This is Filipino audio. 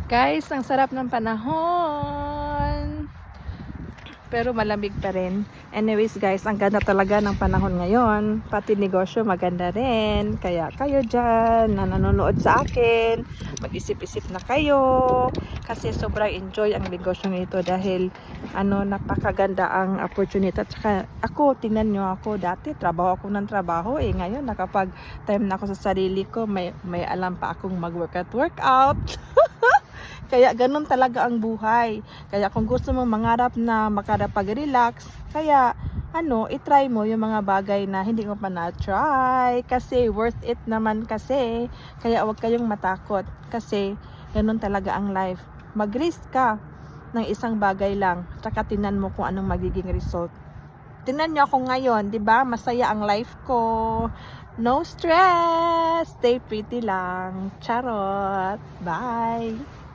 Guys, ang sarap ng panahon. Pero malamig pa rin. Anyways guys, ang ganda talaga ng panahon ngayon. Pati negosyo maganda rin. Kaya kayo dyan na nanonood sa akin, mag-isip-isip na kayo. Kasi sobrang enjoy ang negosyo nito dahil napakaganda ang opportunity. At saka ako, tingnan nyo ako, dati trabaho ako ng trabaho. Ngayon nakapag time na ako sa sarili ko, may alam pa akong mag-workout. Kaya ganun talaga ang buhay. Kaya kung gusto mong mangarap na makapag-relax, kaya i-try mo yung mga bagay na hindi mo pa na-try. Kasi worth it naman kasi. Kaya huwag kayong matakot. Kasi ganun talaga ang life. Mag-risk ka ng isang bagay lang. Tsaka tingnan mo kung anong magiging result. Tingnan nyo ako ngayon, di ba? Masaya ang life ko. No stress. Stay pretty lang. Charot. Bye.